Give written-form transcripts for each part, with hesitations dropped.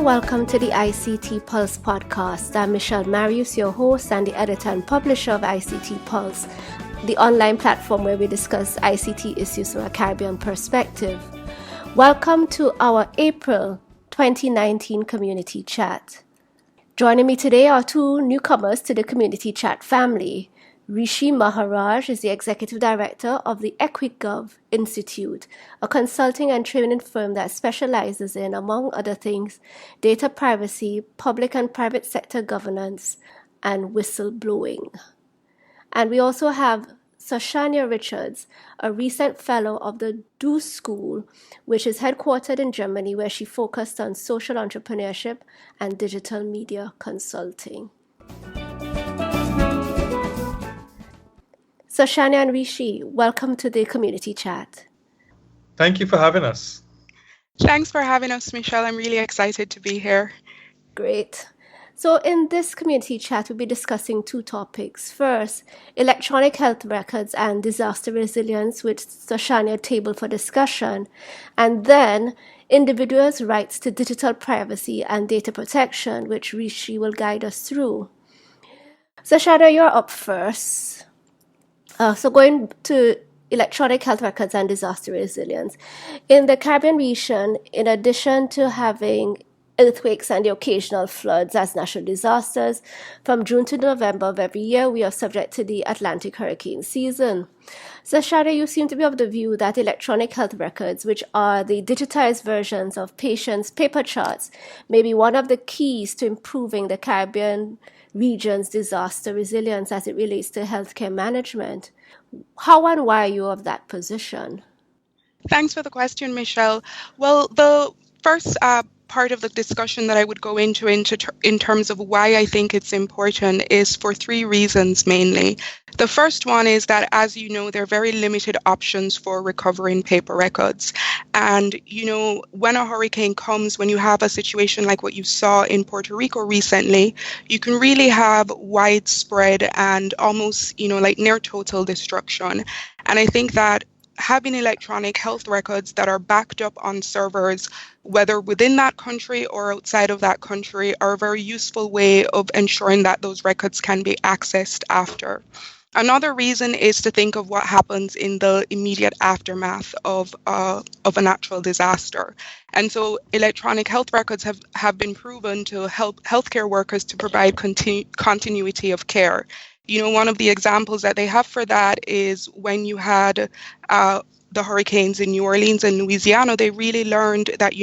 welcome to the ICT Pulse podcast. I'm Michelle Marius, your host and the editor and publisher of ICT Pulse, the online platform where we discuss ICT issues from a Caribbean perspective. Welcome to our April 2019 community chat. Joining me today are two newcomers to the community chat family. Rishi Maharaj is the executive director of the EquiGov Institute, a consulting and training firm that specializes in, among other things, data privacy, public and private sector governance, and whistleblowing. And we also have Shoshannah Richards, a recent fellow of the Do School, which is headquartered in Germany, where she focused on social entrepreneurship and digital media consulting. Shoshannah and Rishi, welcome to the community chat. Thank you for having us. Thanks for having us, Michelle. I'm really excited to be here. Great. So in this community chat, we'll be discussing two topics. First, electronic health records and disaster resilience, which Shoshannah tabled for discussion. And then, individuals' rights to digital privacy and data protection, which Rishi will guide us through. Shoshannah, you're up first. So going to electronic health records and disaster resilience. In the Caribbean region, in addition to having earthquakes and the occasional floods as natural disasters, from June to November of every year, we are subject to the Atlantic hurricane season. So, Shoshannah, you seem to be of the view that electronic health records, which are the digitized versions of patients' paper charts, may be one of the keys to improving the Caribbean region's disaster resilience as it relates to healthcare management. How and why are you of that position? Thanks for the question, Michelle. Well, the first part of the discussion that I would go into in terms of why I think it's important is for three reasons mainly. The first one is that, as you know, there are very limited options for recovering paper records. And, when a hurricane comes, when you have a situation like what you saw in Puerto Rico recently, you can really have widespread and almost, like near total destruction. And I think that having electronic health records that are backed up on servers, whether within that country or outside of that country, are a very useful way of ensuring that those records can be accessed after. Another reason is to think of what happens in the immediate aftermath of a natural disaster. And so electronic health records have been proven to help healthcare workers to provide continuity of care. One of the examples that they have for that is when you had the hurricanes in New Orleans and Louisiana, they really learned that,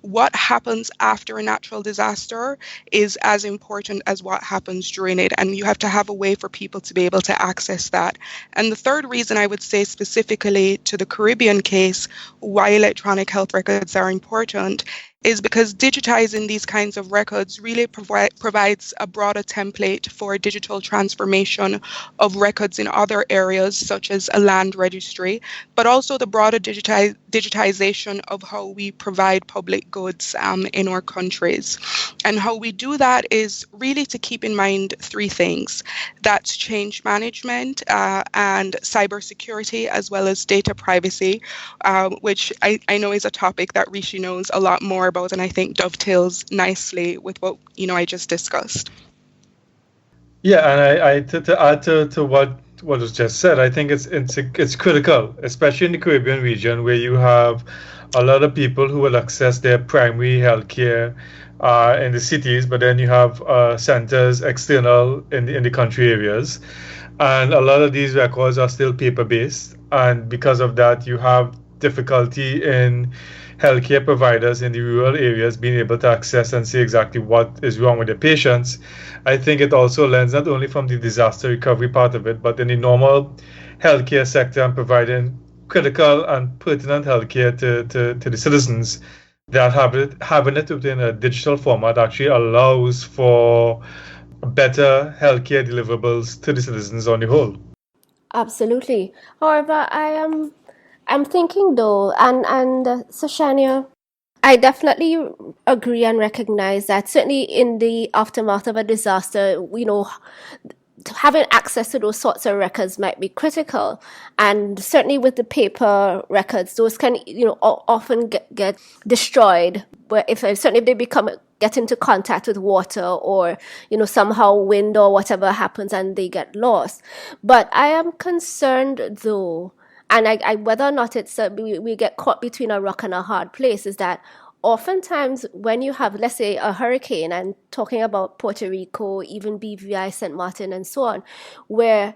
what happens after a natural disaster is as important as what happens during it. And you have to have a way for people to be able to access that. And the third reason I would say specifically to the Caribbean case, why electronic health records are important is because digitizing these kinds of records really provides a broader template for digital transformation of records in other areas, such as a land registry, but also the broader digitization of how we provide public goods in our countries. And how we do that is really to keep in mind three things. That's change management and cybersecurity, as well as data privacy, which I know is a topic that Rishi knows a lot more about, and I think dovetails nicely with what I just discussed. Yeah, and I to add to what was just said, I think it's critical, especially in the Caribbean region, where you have a lot of people who will access their primary health care in the cities, but then you have centers external in the country areas, and a lot of these records are still paper-based, and because of that, you have difficulty in healthcare providers in the rural areas being able to access and see exactly what is wrong with their patients. I think it also lends not only from the disaster recovery part of it, but in the normal healthcare sector and providing critical and pertinent healthcare to the citizens, that having it within a digital format actually allows for better healthcare deliverables to the citizens on the whole. Absolutely. However, I'm thinking though, and Shoshannah, I definitely agree and recognize that certainly in the aftermath of a disaster, having access to those sorts of records might be critical. And certainly with the paper records, those can, often get destroyed. But certainly if they get into contact with water, or, somehow wind or whatever happens and they get lost. But I am concerned though, and I whether or not it's we get caught between a rock and a hard place, is that oftentimes when you have, let's say, a hurricane, and talking about Puerto Rico, even BVI, St. Martin, and so on, where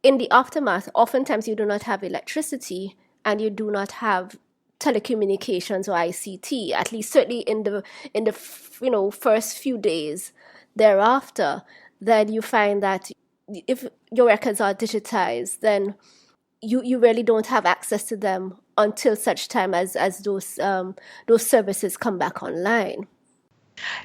in the aftermath, oftentimes you do not have electricity and you do not have telecommunications or ICT, at least certainly in the first few days thereafter, then you find that if your records are digitized, then you really don't have access to them until such time as those services come back online.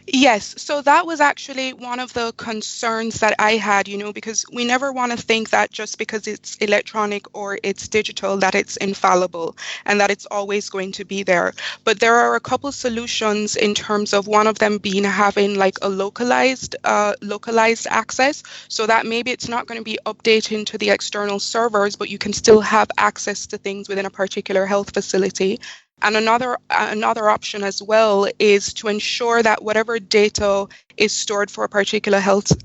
Yes, so that was actually one of the concerns that I had, because we never want to think that just because it's electronic or it's digital that it's infallible and that it's always going to be there. But there are a couple solutions in terms of one of them being having like a localized access, so that maybe it's not going to be updating to the external servers, but you can still have access to things within a particular health facility. And another option as well is to ensure that whatever data is stored for a particular health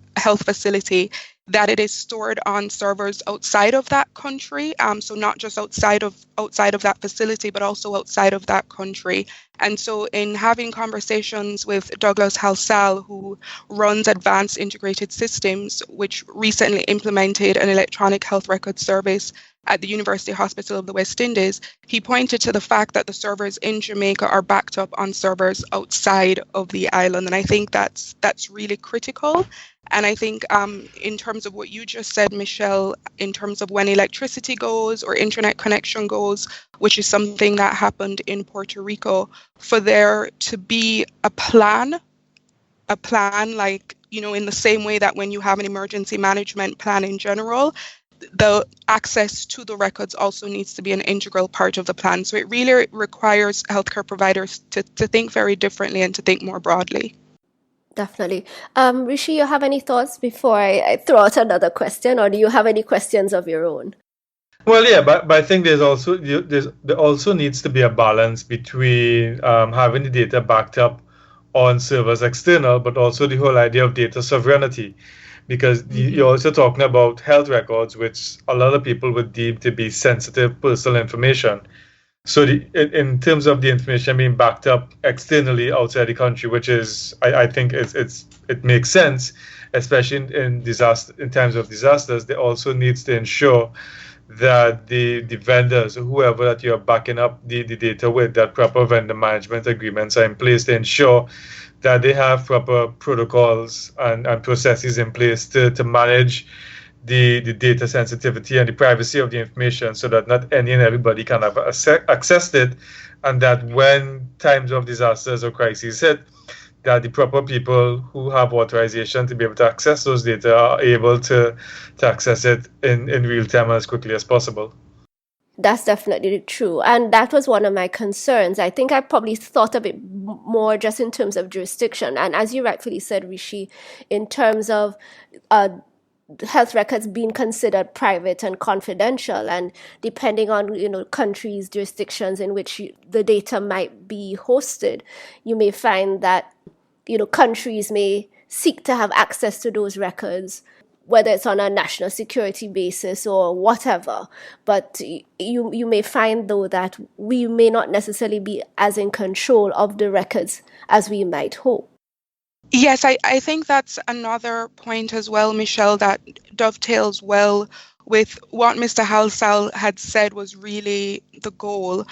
facility, that it is stored on servers outside of that country. So not just outside of that facility, but also outside of that country. And so in having conversations with Douglas Halsall, who runs Advanced Integrated Systems, which recently implemented an electronic health record service at the University Hospital of the West Indies, he pointed to the fact that the servers in Jamaica are backed up on servers outside of the island. And I think that's really critical. And I think in terms of what you just said, Michelle, in terms of when electricity goes or internet connection goes, which is something that happened in Puerto Rico, for there to be a plan like, in the same way that when you have an emergency management plan in general, the access to the records also needs to be an integral part of the plan. So it really requires healthcare providers to think very differently and to think more broadly. Definitely. Rishi, you have any thoughts before I throw out another question, or do you have any questions of your own? Well, yeah, but I think there also needs to be a balance between having the data backed up on servers external, but also the whole idea of data sovereignty. Because you're also talking about health records, which a lot of people would deem to be sensitive personal information. So in terms of the information being backed up externally outside the country, which is, I think it makes sense, especially in times of disasters, there also needs to ensure that the vendors or whoever that you're backing up the data with, that proper vendor management agreements are in place to ensure that they have proper protocols and processes in place to manage the data sensitivity and the privacy of the information, so that not any and everybody can have accessed it, and that when times of disasters or crises hit, that the proper people who have authorization to be able to access those data are able to access it in real time as quickly as possible. That's definitely true. And that was one of my concerns. I think I probably thought of it more just in terms of jurisdiction. And as you rightfully said, Rishi, in terms of health records being considered private and confidential, and depending on, countries, jurisdictions in which the data might be hosted, you may find that, countries may seek to have access to those records, whether it's on a national security basis or whatever. But you may find, though, that we may not necessarily be as in control of the records as we might hope. Yes, I think that's another point as well, Michelle, that dovetails well with what Mr. Halsall had said was really the goal,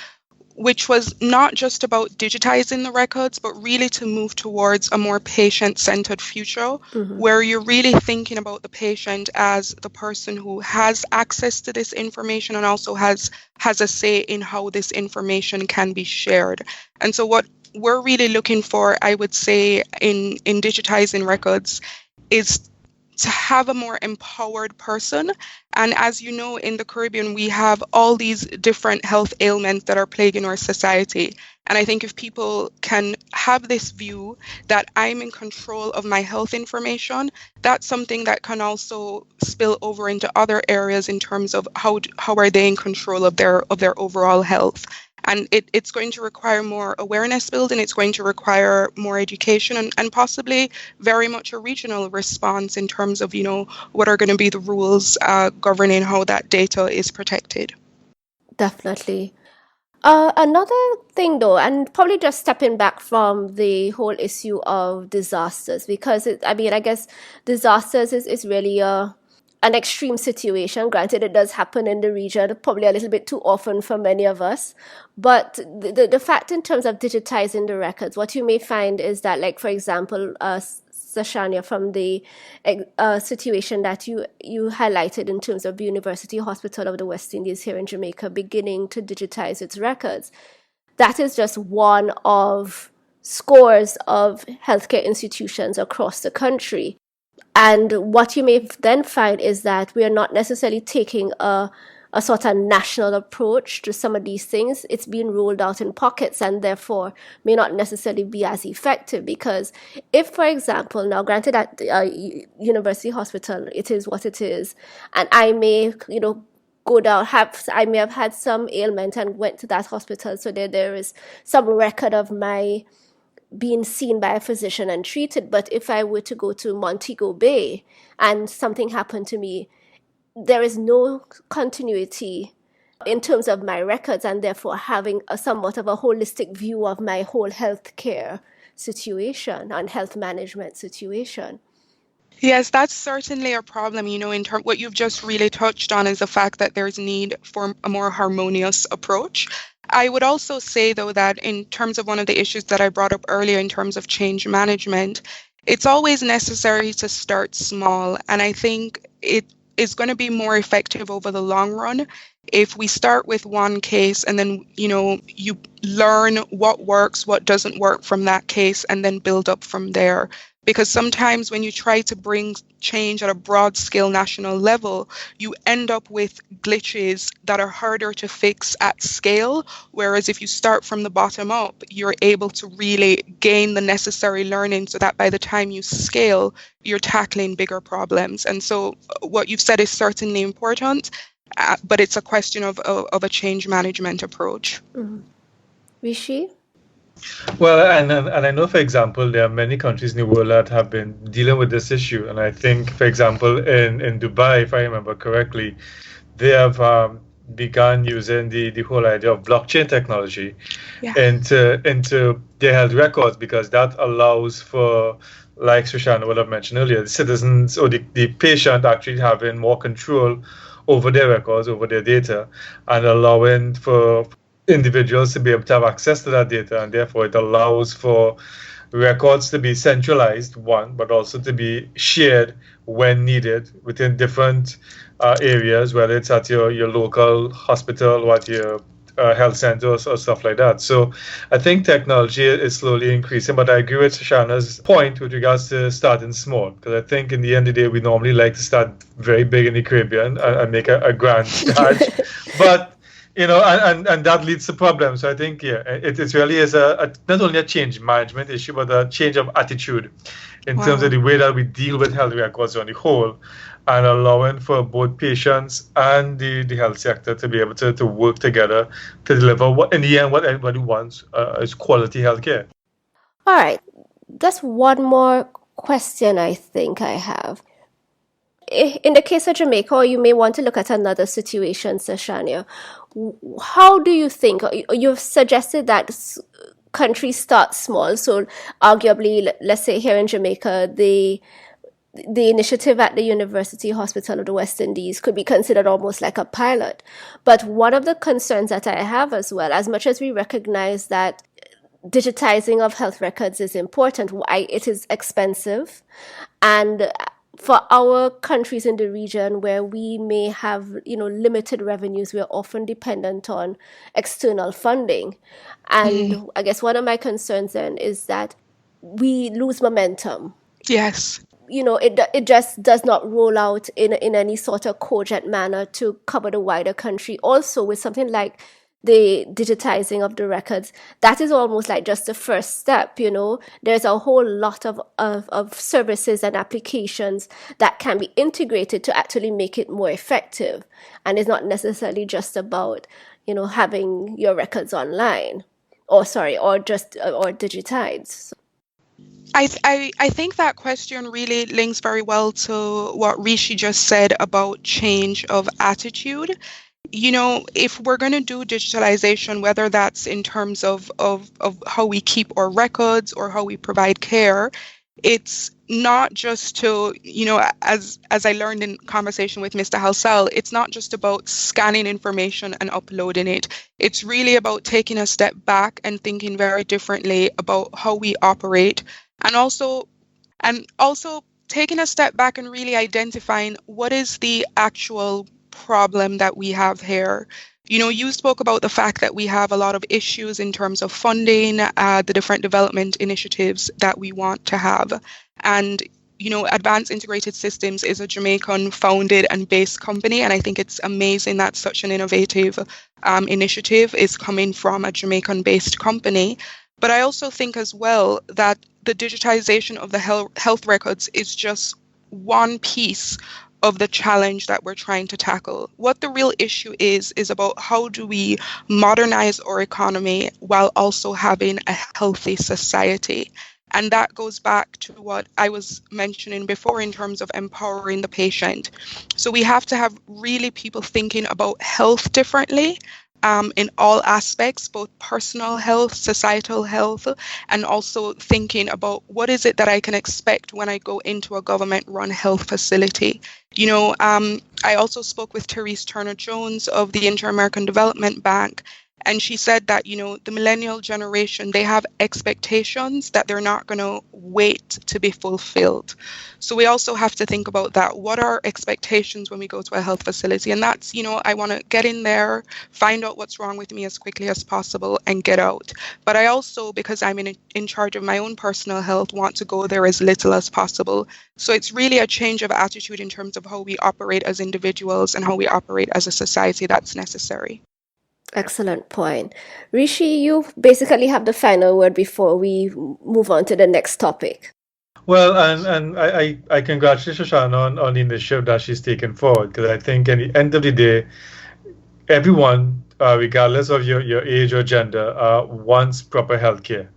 which was not just about digitizing the records, but really to move towards a more patient-centered future, where you're really thinking about the patient as the person who has access to this information and also has a say in how this information can be shared. And so what we're really looking for, I would say, in digitizing records is to have a more empowered person. And as you know, in the Caribbean, we have all these different health ailments that are plaguing our society. And I think if people can have this view that I'm in control of my health information, that's something that can also spill over into other areas in terms of how are they in control of their overall health. And it's going to require more awareness building, it's going to require more education, and possibly very much a regional response in terms of, what are going to be the rules governing how that data is protected. Definitely. Another thing, though, and probably just stepping back from the whole issue of disasters, because I guess disasters is really an extreme situation. Granted, it does happen in the region, probably a little bit too often for many of us. But the fact in terms of digitizing the records, what you may find is that, like, for example, Shoshannah, from the situation that you highlighted in terms of the University Hospital of the West Indies here in Jamaica beginning to digitize its records, that is just one of scores of healthcare institutions across the country. And what you may then find is that we are not necessarily taking a sort of national approach to some of these things. It's being rolled out in pockets and therefore may not necessarily be as effective. Because if, for example, now granted at University Hospital, it is what it is, and I may, go down, I may have had some ailment and went to that hospital, so there is some record of my being seen by a physician and treated. But if I were to go to Montego Bay and something happened to me, there is no continuity in terms of my records, and therefore having a somewhat of a holistic view of my whole healthcare situation and health management situation. Yes, that's certainly a problem. What you've just really touched on is the fact that there's need for a more harmonious approach. I would also say, though, that in terms of one of the issues that I brought up earlier in terms of change management, it's always necessary to start small. And I think it is going to be more effective over the long run if we start with one case and then, you learn what works, what doesn't work from that case, and then build up from there. Because sometimes when you try to bring change at a broad scale national level, you end up with glitches that are harder to fix at scale. Whereas if you start from the bottom up, you're able to really gain the necessary learning so that by the time you scale, you're tackling bigger problems. And so what you've said is certainly important, but it's a question of a change management approach. Mm-hmm. Rishi? Well, and I know, for example, there are many countries in the world that have been dealing with this issue. And I think, for example, in Dubai, if I remember correctly, they have begun using the whole idea of blockchain technology into their health records, because that allows for, like Shoshannah would have mentioned earlier, the citizens or the patient actually having more control over their records, over their data, and allowing for individuals to be able to have access to that data, and therefore it allows for records to be centralized, one, but also to be shared when needed within different areas, whether it's at your local hospital or at your health centers or stuff like that. So I think technology is slowly increasing, but I agree with Shoshannah's point with regards to starting small, because I think in the end of the day, we normally like to start very big in the Caribbean and make a grand start. But and that leads to problems. So I think, it really is not only a change management issue, but a change of attitude in terms of the way that we deal with health records on the whole, and allowing for both patients and the health sector to be able to work together to deliver what everybody wants is quality healthcare. All right. Just one more question I think I have. In the case of Jamaica, or you may want to look at another situation, Shoshannah, how do you think, you've suggested that countries start small, so arguably, let's say here in Jamaica, the initiative at the University Hospital of the West Indies could be considered almost like a pilot. But one of the concerns that I have as well, as much as we recognize that digitizing of health records is important, it is expensive, and for our countries in the region where we may have, limited revenues, we are often dependent on external funding. And I guess one of my concerns then is that we lose momentum. Yes. it just does not roll out in any sort of cogent manner to cover the wider country. Also, with something like the digitizing of the records, that is almost like just the first step. There's a whole lot of services and applications that can be integrated to actually make it more effective. And it's not necessarily just about, having your records online or digitized. So. I think that question really links very well to what Rishi just said about change of attitude. If we're going to do digitalization, whether that's in terms of how we keep our records or how we provide care, it's not just to, as I learned in conversation with Mr. Halsell, it's not just about scanning information and uploading it. It's really about taking a step back and thinking very differently about how we operate, and also taking a step back and really identifying what is the actual problem that we have here. You spoke about the fact that we have a lot of issues in terms of funding, the different development initiatives that we want to have. And, Advanced Integrated Systems is a Jamaican founded and based company. And I think it's amazing that such an innovative initiative is coming from a Jamaican based company. But I also think as well that the digitization of the health records is just one piece of the challenge that we're trying to tackle. What the real issue is about how do we modernize our economy while also having a healthy society. And that goes back to what I was mentioning before in terms of empowering the patient. So we have to have really people thinking about health differently, in all aspects, both personal health, societal health, and also thinking about what is it that I can expect when I go into a government-run health facility. I also spoke with Therese Turner-Jones of the Inter-American Development Bank, and she said that, the millennial generation, they have expectations that they're not going to wait to be fulfilled. So we also have to think about that. What are expectations when we go to a health facility? And that's, I want to get in there, find out what's wrong with me as quickly as possible and get out. But I also, because I'm in charge of my own personal health, want to go there as little as possible. So it's really a change of attitude in terms of how we operate as individuals and how we operate as a society that's necessary. Excellent point. Rishi, you basically have the final word before we move on to the next topic. Well, and I congratulate Shoshannah on the initiative that she's taken forward, because I think at the end of the day, everyone, regardless of your age or gender, wants proper healthcare.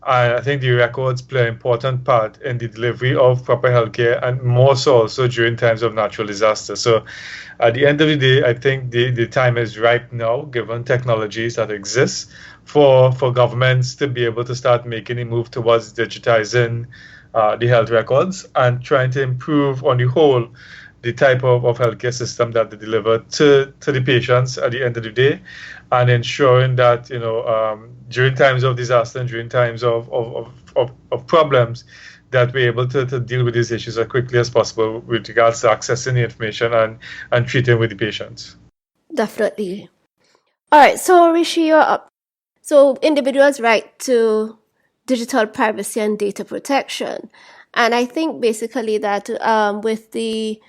And I think the records play an important part in the delivery of proper healthcare, and more so also during times of natural disaster. So at the end of the day, I think the time is right now, given technologies that exist, for governments to be able to start making a move towards digitizing the health records and trying to improve on the whole the type of healthcare system that they deliver to the patients at the end of the day, and ensuring that during times of disaster and during times of problems, that we're able to deal with these issues as quickly as possible with regards to accessing the information and treating with the patients. Definitely. All right, so Rishi, you're up. So individuals' right to digital privacy and data protection. And I think basically that with the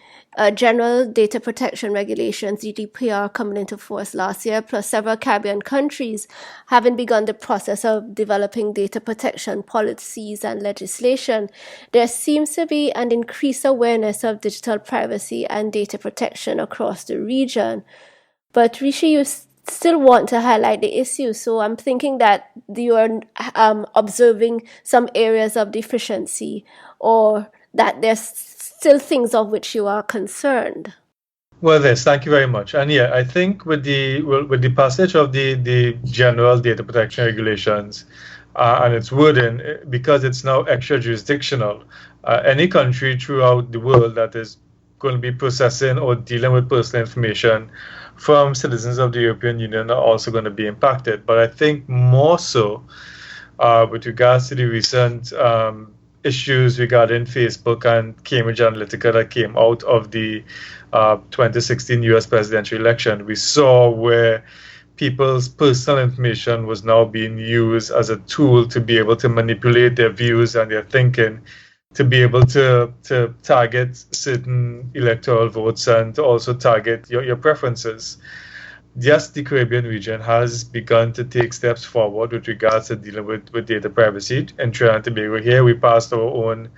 General Data Protection Regulations, GDPR, coming into force last year, plus several Caribbean countries having begun the process of developing data protection policies and legislation, there seems to be an increased awareness of digital privacy and data protection across the region. But Rishi, you still want to highlight the issue. So I'm thinking that you are observing some areas of deficiency, or that there's still things of which you are concerned. Well, yes, thank you very much. And yeah, I think with the passage of the General Data Protection Regulations and its wording, because it's now extra jurisdictional, any country throughout the world that is going to be processing or dealing with personal information from citizens of the European Union are also going to be impacted. But I think more so with regards to the recent issues regarding Facebook and Cambridge Analytica that came out of the 2016 US presidential election, we saw where people's personal information was now being used as a tool to be able to manipulate their views and their thinking to be able to target certain electoral votes and to also target your preferences. Yes, the Caribbean region has begun to take steps forward with regards to dealing with data privacy. In Trinidad and Tobago here, we passed our own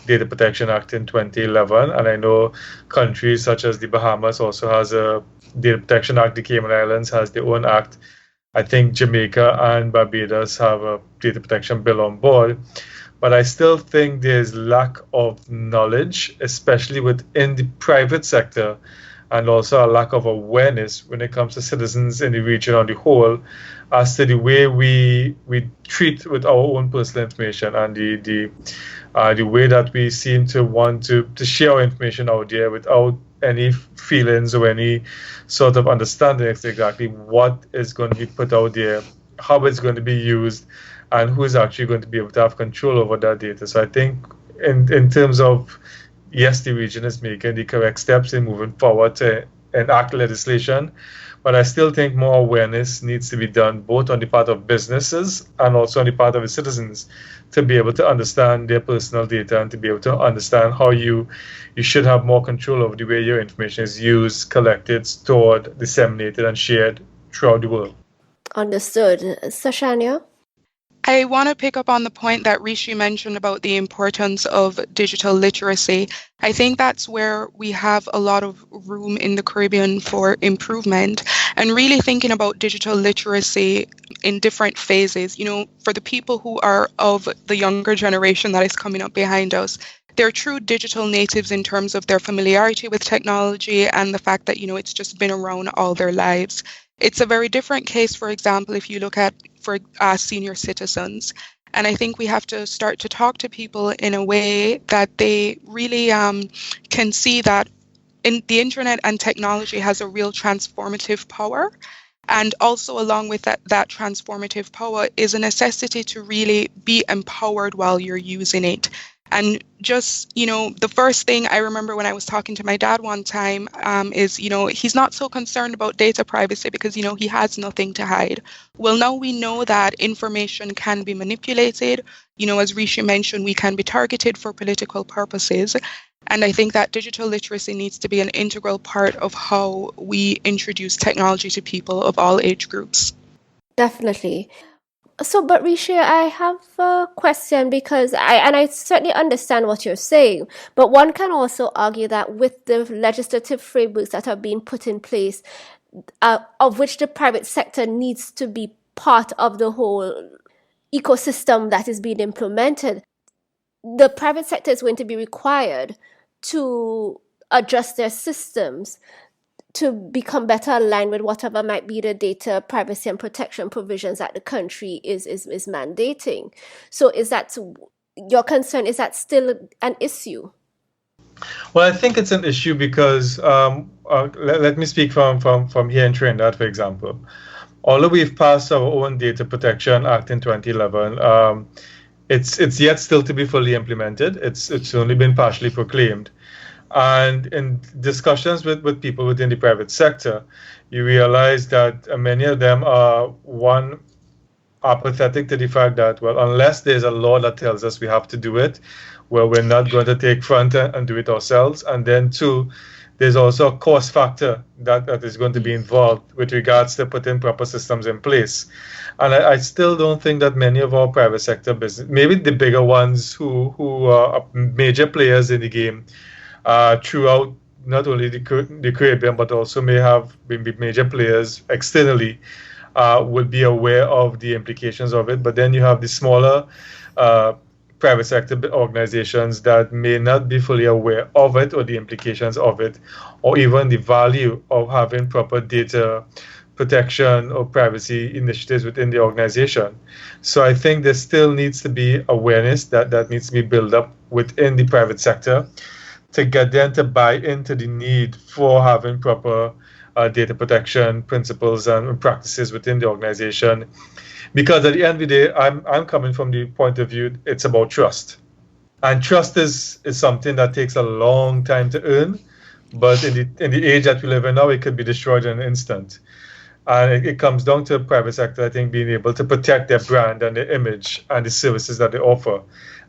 Data Protection Act in 2011, and I know countries such as the Bahamas also has a Data Protection Act. The Cayman Islands has their own act. I think Jamaica and Barbados have a data protection bill on board. But I still think there's lack of knowledge, especially within the private sector, and also a lack of awareness when it comes to citizens in the region on the whole as to the way we treat with our own personal information and the way that we seem to want to share our information out there without any feelings or any sort of understanding exactly what is going to be put out there, how it's going to be used, and who is actually going to be able to have control over that data. So I think in terms of, yes, the region is making the correct steps in moving forward to enact legislation, but I still think more awareness needs to be done both on the part of businesses and also on the part of the citizens to be able to understand their personal data and to be able to understand how you should have more control over the way your information is used, collected, stored, disseminated, and shared throughout the world. Understood. Shoshannah? I want to pick up on the point that Rishi mentioned about the importance of digital literacy. I think that's where we have a lot of room in the Caribbean for improvement, and really thinking about digital literacy in different phases. You know, for the people who are of the younger generation that is coming up behind us, they're true digital natives in terms of their familiarity with technology and the fact that, you know, it's just been around all their lives. It's a very different case, for example, if you look at for senior citizens. And I think we have to start to talk to people in a way that they really can see that the internet and technology has a real transformative power. And also along with that transformative power is a necessity to really be empowered while you're using it. And just, you know, the first thing I remember when I was talking to my dad one time is, you know, he's not so concerned about data privacy because, you know, he has nothing to hide. Well, now we know that information can be manipulated. You know, as Rishi mentioned, we can be targeted for political purposes. And I think that digital literacy needs to be an integral part of how we introduce technology to people of all age groups. Definitely. So, but Rishi, I have a question because I certainly understand what you're saying, but one can also argue that with the legislative frameworks that are being put in place, of which the private sector needs to be part of the whole ecosystem that is being implemented, the private sector is going to be required to adjust their systems to become better aligned with whatever might be the data privacy and protection provisions that the country is mandating. So is that your concern? Is that still an issue? Well, I think it's an issue because let me speak from here in Trinidad, for example. Although we've passed our own Data Protection Act in 2011, it's yet still to be fully implemented. It's only been partially proclaimed. And in discussions with people within the private sector, you realize that many of them are apathetic to the fact that, well, unless there's a law that tells us we have to do it, well, we're not going to take front and do it ourselves. And then two, there's also a cost factor that is going to be involved with regards to putting proper systems in place. And I still don't think that many of our private sector business, maybe the bigger ones who are major players in the game, throughout not only the Caribbean, but also may have been major players externally, will be aware of the implications of it. But then you have the smaller private sector organizations that may not be fully aware of it or the implications of it, or even the value of having proper data protection or privacy initiatives within the organization. So I think there still needs to be awareness that needs to be built up within the private sector to get them to buy into the need for having proper data protection principles and practices within the organization. Because at the end of the day, I'm coming from the point of view, it's about trust. And trust is something that takes a long time to earn, but in the age that we live in now, it could be destroyed in an instant. And it comes down to the private sector, I think, being able to protect their brand and their image and the services that they offer.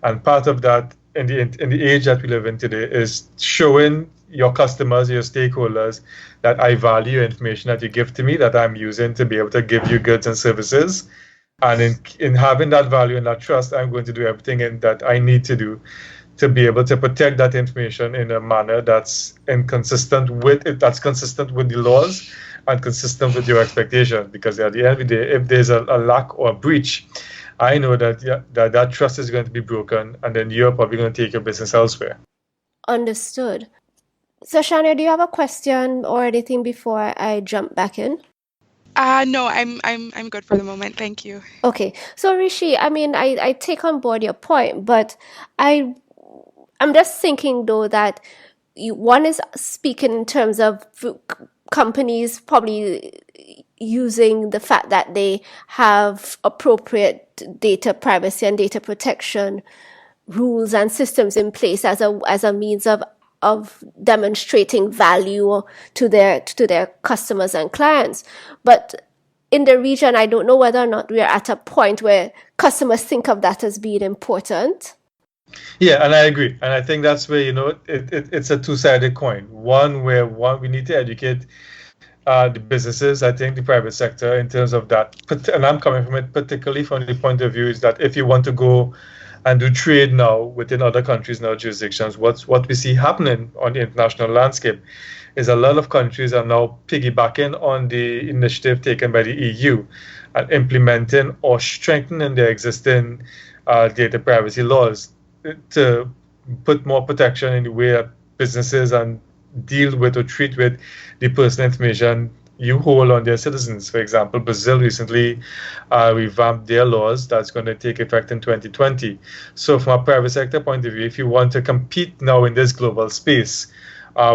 And part of that in the age that we live in today is showing your customers, your stakeholders, that I value information that you give to me, that I'm using to be able to give you goods and services. And in having that value and that trust, I'm going to do everything that I need to do to be able to protect that information in a manner that's consistent with the laws and consistent with your expectations. Because at the end of the day, if there's a lack or a breach, I know that trust is going to be broken, and then you're probably going to take your business elsewhere. Understood. Shoshannah, do you have a question or anything before I jump back in? No, I'm good for the moment. Thank you. Okay. So Rishi, I mean, I take on board your point, but I'm just thinking though that one is speaking in terms of companies probably using the fact that they have appropriate data privacy and data protection rules and systems in place as a means of demonstrating value to their customers and clients. But in the region, I don't know whether or not we're at a point where customers think of that as being important. Yeah, and I agree. And I think that's where, it's a two-sided coin. One, we need to educate the businesses, I think the private sector, in terms of that. And I'm coming from it particularly from the point of view is that if you want to go and do trade now within other countries and other jurisdictions, what we see happening on the international landscape is a lot of countries are now piggybacking on the initiative taken by the EU and implementing or strengthening their existing data privacy laws to put more protection in the way that businesses and deal with or treat with the personal information you hold on their citizens. For example, Brazil recently revamped their laws that's going to take effect in 2020. So from a private sector point of view, if you want to compete now in this global space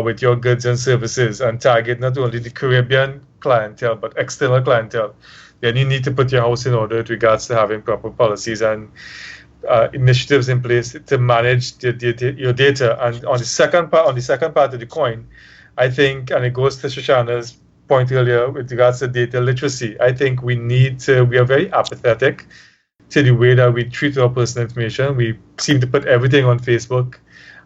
with your goods and services and target not only the Caribbean clientele but external clientele, then you need to put your house in order with regards to having proper policies and initiatives in place to manage your data. And on the second part of the coin, I think, and it goes to Shoshannah's point earlier with regards to data literacy, I think we are very apathetic to the way that we treat our personal information. We seem to put everything on Facebook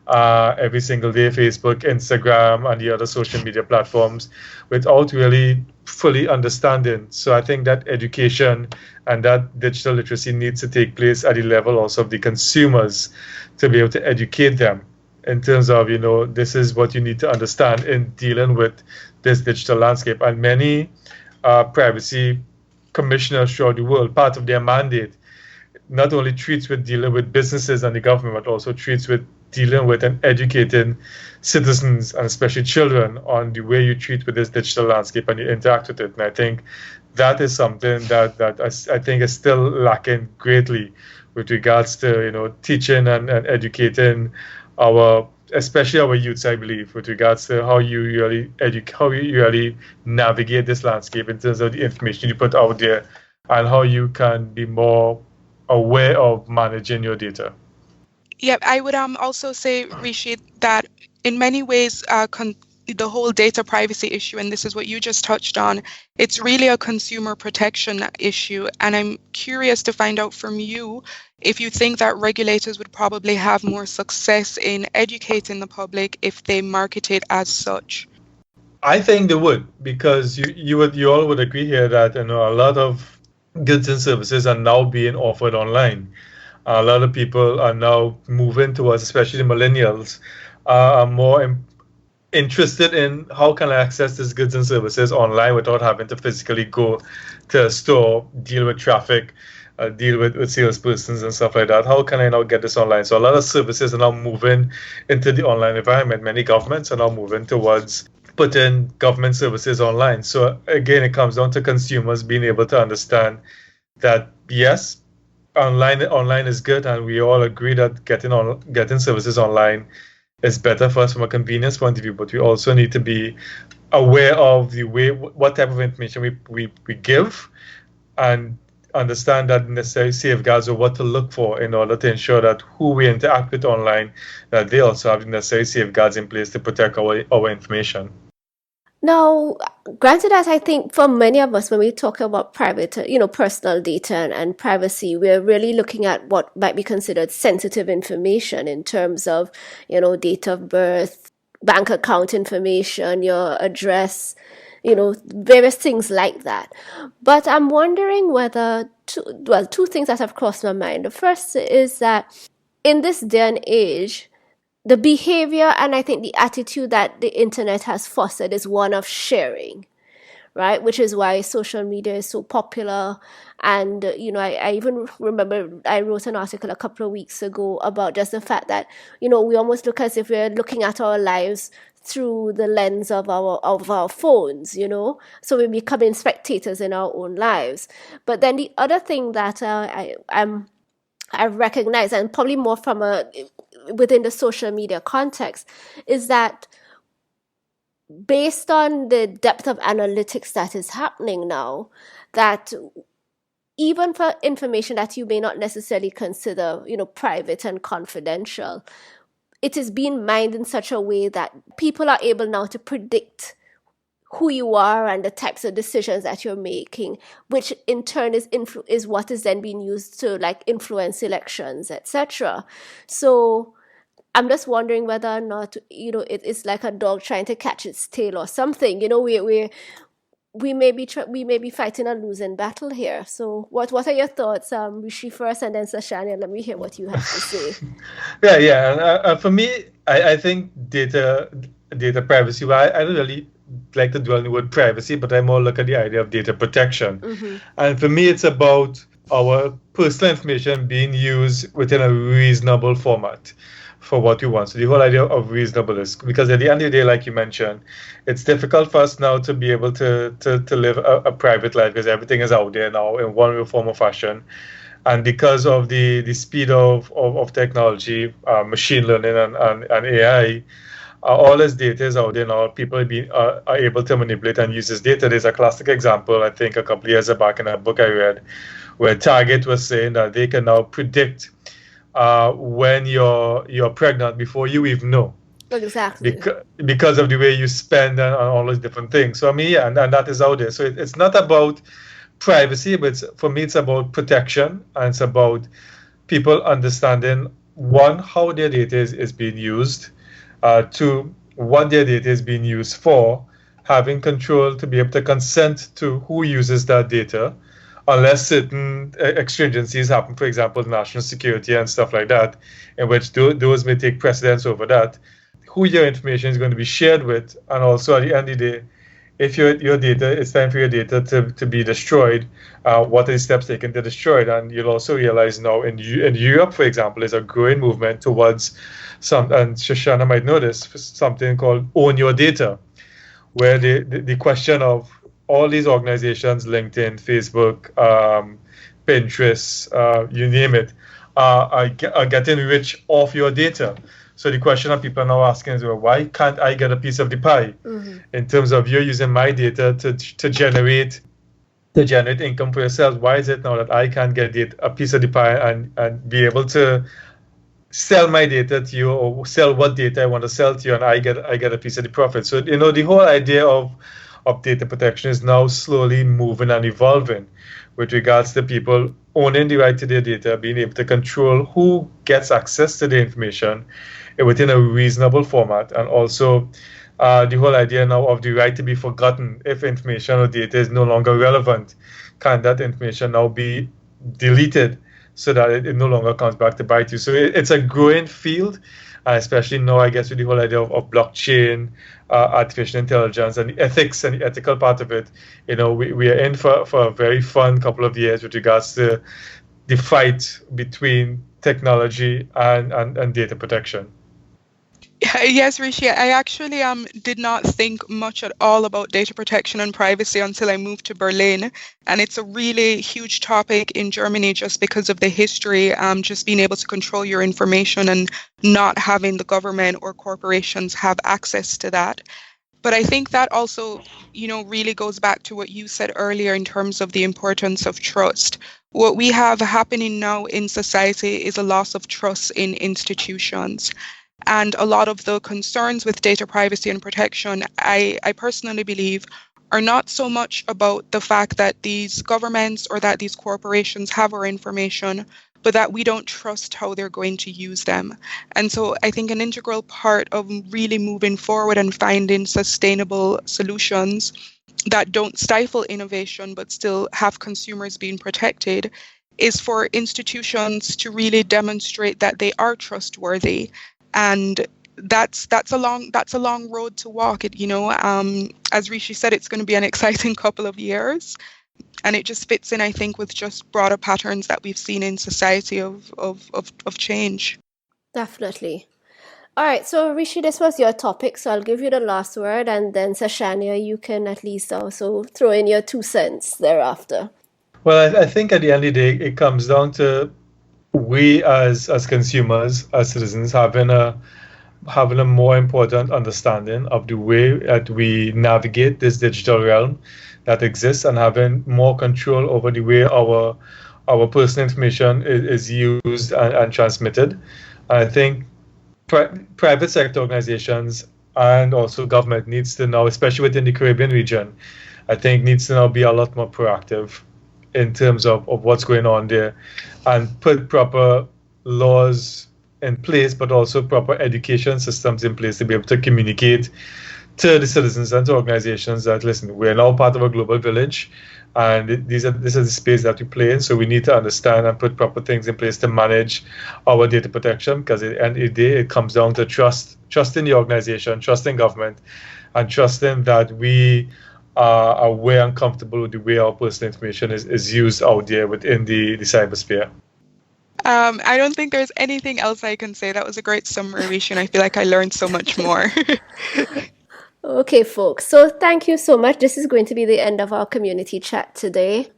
every single day, Facebook, Instagram, and the other social media platforms without really fully understanding. So I think that education and that digital literacy needs to take place at the level also of the consumers to be able to educate them in terms of, this is what you need to understand in dealing with this digital landscape. And many privacy commissioners throughout the world, part of their mandate, not only treats with dealing with businesses and the government, but also treats with dealing with and educating citizens and especially children on the way you treat with this digital landscape and you interact with it. And I think that is something that I think is still lacking greatly with regards to teaching and educating especially our youths, I believe, with regards to how you really navigate this landscape in terms of the information you put out there and how you can be more aware of managing your data. Yeah, I would also say, Rishi, that in many ways, the whole data privacy issue, and this is what you just touched on, it's really a consumer protection issue. And I'm curious to find out from you if you think that regulators would probably have more success in educating the public if they market it as such. I think they would, because you all would agree here that a lot of goods and services are now being offered online. A lot of people are now moving towards, especially the millennials, are more interested in how can I access these goods and services online without having to physically go to a store, deal with traffic, deal with salespersons and stuff like that. How can I now get this online? So a lot of services are now moving into the online environment. Many governments are now moving towards putting government services online. So again, it comes down to consumers being able to understand that, yes, online is good, and we all agree that getting services online is better for us from a convenience point of view, but we also need to be aware of what type of information we give and understand that necessary safeguards or what to look for in order to ensure that who we interact with online, that they also have the necessary safeguards in place to protect our information. Now, granted that I think for many of us, when we talk about private, personal data and privacy, we're really looking at what might be considered sensitive information in terms of, date of birth, bank account information, your address, various things like that. But I'm wondering whether, two things that have crossed my mind. The first is that in this day and age, the behavior and I think the attitude that the internet has fostered is one of sharing, right? Which is why social media is so popular. And, I even remember I wrote an article a couple of weeks ago about just the fact that, we almost look as if we're looking at our lives through the lens of our phones, so we're becoming spectators in our own lives. But then the other thing that I recognize, and probably more from within the social media context, is that based on the depth of analytics that is happening now, that even for information that you may not necessarily consider, private and confidential, it is being mined in such a way that people are able now to predict who you are and the types of decisions that you're making, which in turn is what is then being used to influence elections, etc. So I'm just wondering whether or not it's like a dog trying to catch its tail or something. We may be fighting a losing battle here. So what are your thoughts, Rishi first, and then Shoshannah? Let me hear what you have to say. Yeah. And for me, I think data privacy. Well, I don't really like to dwell on the word privacy, but I more look at the idea of data protection. Mm-hmm. And for me, it's about our personal information being used within a reasonable format for what we want. So the whole idea of reasonableness, because at the end of the day, like you mentioned, it's difficult for us now to be able to live a private life because everything is out there now in one form or fashion. And because of the speed of technology, machine learning and AI, all this data is out there now. People are able to manipulate and use this data. There's a classic example, I think, a couple of years back in a book I read, where Target was saying that they can now predict when you're pregnant before you even know. Exactly. Because of the way you spend and all those different things. So I mean, yeah, and that is out there. So it's not about privacy, but for me, it's about protection, and it's about people understanding, one, how their data is being used, two, what their data is being used for, having control to be able to consent to who uses that data, unless certain exigencies happen, for example, national security and stuff like that, in which those may take precedence over that, who your information is going to be shared with, and also at the end of the day, if your data, it's time for your data to be destroyed, what are the steps taken to destroy it? And you'll also realize now in Europe, for example, there's a growing movement towards and Shoshannah might know this, something called Own Your Data, where the question of all these organizations, LinkedIn, Facebook, Pinterest, you name it, are getting rich off your data. So the question that people are now asking is, well, why can't I get a piece of the pie? Mm-hmm. In terms of you're using my data to generate income for yourself? Why is it now that I can't get a piece of the pie and be able to sell my data to you, or sell what data I want to sell to you, and I get a piece of the profit? So the whole idea of data protection is now slowly moving and evolving with regards to people owning the right to their data, being able to control who gets access to the information within a reasonable format, and also the whole idea now of the right to be forgotten. If information or data is no longer relevant, can that information now be deleted so that it no longer comes back to bite you? So it's a growing field, especially now, I guess, with the whole idea of blockchain, artificial intelligence, and the ethics and the ethical part of it. We are in for a very fun couple of years with regards to the fight between technology and data protection. Yes, Rishi, I actually did not think much at all about data protection and privacy until I moved to Berlin. And it's a really huge topic in Germany just because of the history, just being able to control your information and not having the government or corporations have access to that. But I think that also, really goes back to what you said earlier in terms of the importance of trust. What we have happening now in society is a loss of trust in institutions. And a lot of the concerns with data privacy and protection, I personally believe, are not so much about the fact that these governments or that these corporations have our information, but that we don't trust how they're going to use them. And so I think an integral part of really moving forward and finding sustainable solutions that don't stifle innovation but still have consumers being protected is for institutions to really demonstrate that they are trustworthy. And that's a long road to walk. As Rishi said, it's going to be an exciting couple of years, and it just fits in, I think, with just broader patterns that we've seen in society of change. Definitely. All right, so Rishi, this was your topic, so I'll give you the last word, and then Shoshannah, you can at least also throw in your 2 cents thereafter. Well, I think at the end of the day, it comes down to we as consumers, as citizens, having a more important understanding of the way that we navigate this digital realm that exists, and having more control over the way our personal information is used and transmitted. I think private sector organizations and also government needs to now, especially within the Caribbean region, I think needs to now be a lot more proactive in terms of what's going on there, and put proper laws in place, but also proper education systems in place to be able to communicate to the citizens and to organizations that, listen, we're now part of a global village, and this is the space that we play in, so we need to understand and put proper things in place to manage our data protection, because at the end of the day, it comes down to trusting the organization, trusting government, and trusting that we are aware and comfortable with the way our personal information is used out there within the cybersphere. I don't think there's anything else I can say. That was a great summary, Rishi, and I feel like I learned so much more. Okay, folks. So thank you so much. This is going to be the end of our community chat today.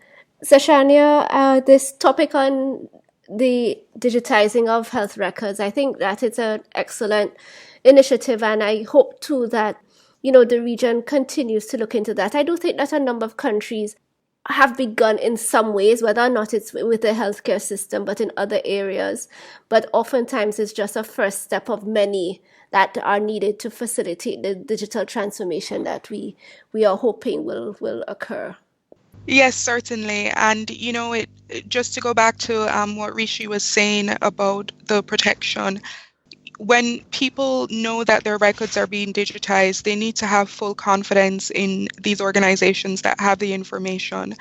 Shoshannah, this topic on the digitizing of health records, I think that it's an excellent initiative, and I hope too that the region continues to look into that. I do think that a number of countries have begun in some ways, whether or not it's with the healthcare system, but in other areas. But oftentimes it's just a first step of many that are needed to facilitate the digital transformation that we are hoping will occur. Yes, certainly. And, just to go back to what Rishi was saying about the protection, when people know that their records are being digitized, they need to have full confidence in these organizations that have the information,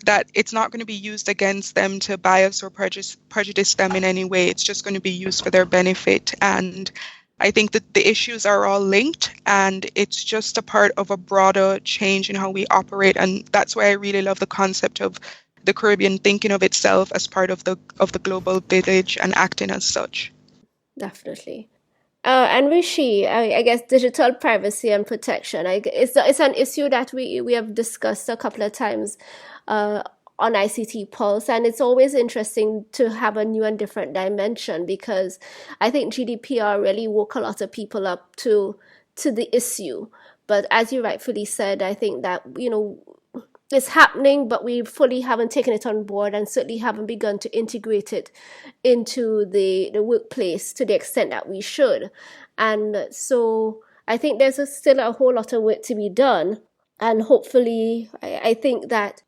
that it's not going to be used against them to bias or prejudice them in any way. It's just going to be used for their benefit. And I think that the issues are all linked, and it's just a part of a broader change in how we operate. And that's why I really love the concept of the Caribbean thinking of itself as part of the global village and acting as such. Definitely. And Rishi, I guess digital privacy and protection, it's an issue that we have discussed a couple of times on ICT Pulse, and it's always interesting to have a new and different dimension, because I think GDPR really woke a lot of people up to the issue. But as you rightfully said, I think that it's happening, but we fully haven't taken it on board, and certainly haven't begun to integrate it into the workplace to the extent that we should. And so I think there's still a whole lot of work to be done. And hopefully, I think that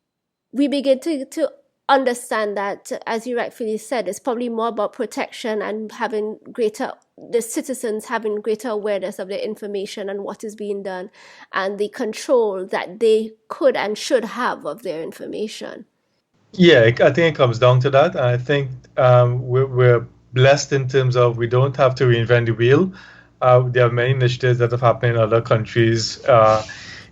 we begin to understand that, as you rightfully said, it's probably more about protection and the citizens having greater awareness of their information and what is being done, and the control that they could and should have of their information. Yeah, I think it comes down to that. And I think we're blessed in terms of we don't have to reinvent the wheel. There are many initiatives that have happened in other countries,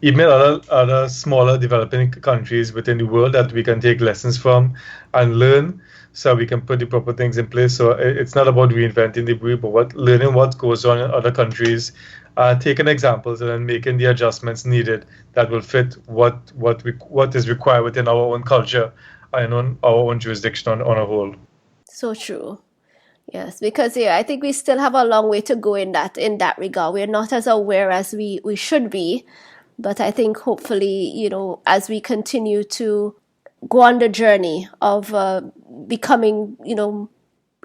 even other smaller developing countries within the world, that we can take lessons from and learn, so we can put the proper things in place. So it's not about reinventing the wheel, but learning what goes on in other countries, taking examples, and then making the adjustments needed that will fit what is required within our own culture and on our own jurisdiction on a whole. So true. Yes, because I think we still have a long way to go in that regard. We're not as aware as we should be, but I think hopefully, as we continue to go on the journey of becoming,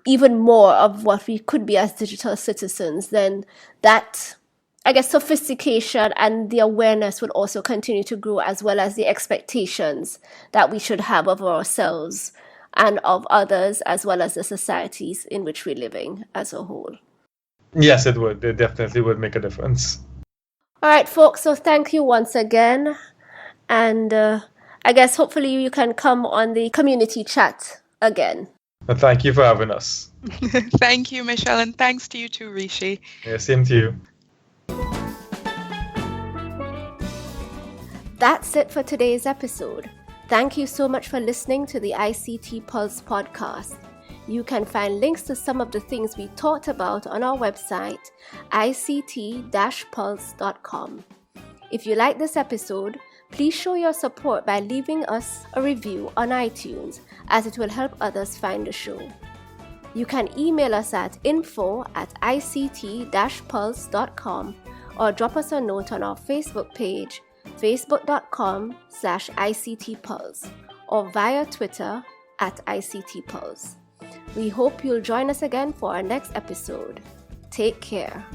even more of what we could be as digital citizens, then that, I guess, sophistication and the awareness would also continue to grow, as well as the expectations that we should have of ourselves and of others, as well as the societies in which we're living as a whole. Yes, it would. It definitely would make a difference. All right, folks. So thank you once again. And I guess hopefully you can come on the community chat again. But thank you for having us. Thank you, Michelle, and thanks to you too, Rishi. Yeah, same to you. That's it for today's episode. Thank you so much for listening to the ICT Pulse podcast. You can find links to some of the things we talked about on our website, ict-pulse.com. If you like this episode, please show your support by leaving us a review on iTunes, as it will help others find the show. You can email us at info@ict-pulse.com or drop us a note on our Facebook page, facebook.com/ICTPulse, or via Twitter @ICTPulse. We hope you'll join us again for our next episode. Take care.